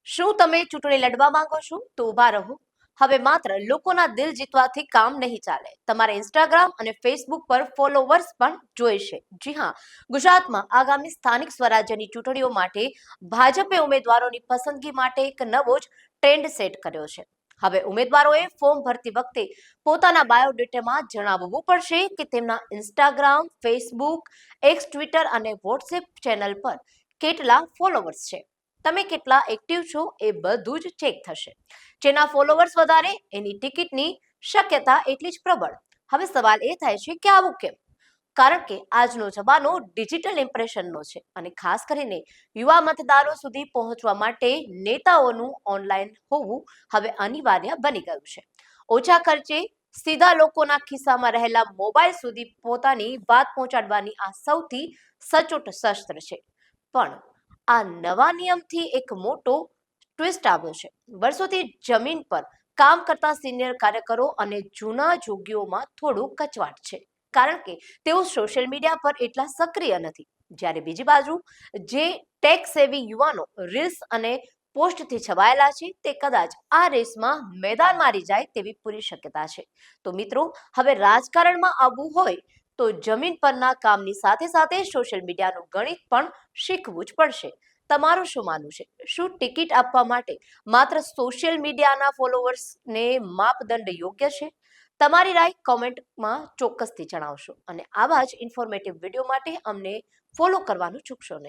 શું તમે ચૂંટણી લડવા માંગો છો? તો ઊભા રહો. હવે માત્ર લોકોના દિલ જીતવાથી કામ નહીં ચાલે. તમારે ઇન્સ્ટાગ્રામ અને ફેસબુક પર ફોલોવર્સ પણ જોઈશે. જી હા, ગુજરાતમાં આગામી સ્થાનિક સ્વરાજ્યની ચૂંટણીઓ માટે ભાજપે ઉમેદવારોની પસંદગી માટે એક નવો જ ટ્રેન્ડ સેટ કર્યો છે. હવે ઉમેદવારોએ ફોર્મ ભરતી વખતે પોતાના બાયોડેટામાં જણાવવું પડશે કે તેમના ઇન્સ્ટાગ્રામ, ફેસબુક, એક્સ, ટ્વિટર અને વોટ્સએપ ચેનલ પર કેટલા ફોલોવર્સ છે. તમે કેટલા એક્ટિવ છો એ બધું જ ચેક થશે. જેના ફોલોવર્સ વધારે એની ટિકિટની શક્યતા એટલી જ પ્રબળ. હવે સવાલ એ થાય છે કે આવું કેમ? કારણ કે આજનો જમાનો ડિજિટલ ઇમ્પ્રેશનનો છે અને ખાસ કરીને યુવા મતદારો સુધી પહોંચવા માટે નેતાઓનું ઓનલાઈન હોવું હવે અનિવાર્ય બની ગયું છે. ઓછા ખર્ચે સીધા લોકોના ખિસ્સામાં રહેલા મોબાઈલ સુધી પોતાની વાત પહોંચાડવાની આ સૌથી સચોટ શસ્ત્ર છે. પણ આ નવા નિયમથી એક મોટો ટ્વિસ્ટ આવ્યો છે. વર્ષોથી જમીન પર કામ કરતા સિનિયર કાર્યકરો અને જૂના જોગીઓમાં થોડું કચવાટ છે. કારણ કે તેઓ સોશિયલ મીડિયા પર એટલા સક્રિય નથી. જ્યારે બીજી બાજુ જે ટેક સેવી યુવાનો રીલ્સ અને પોસ્ટથી છવાયેલા છે તે કદાચ આ રેસમાં મેદાન મારી જાય તેવી પૂરી શક્યતા છે. તો મિત્રો, હવે રાજકારણમાં આવવું હોય તો જમીન પરના કામની સાથે સાથે સોશિયલ મીડિયાનું ગણિત પણ શીખવું જ પડશે. તમારું શું માનવું છે? શું ટિકિટ આપવા માટે માત્ર સોશિયલ મીડિયાના ફોલોવર્સને માપદંડ યોગ્ય છે? તમારી રાય કોમેન્ટમાં ચોક્કસથી જણાવશો અને આવા જ ઇન્ફોર્મેટિવ વિડીયો માટે અમને ફોલો કરવાનું ચૂકશો નહીં.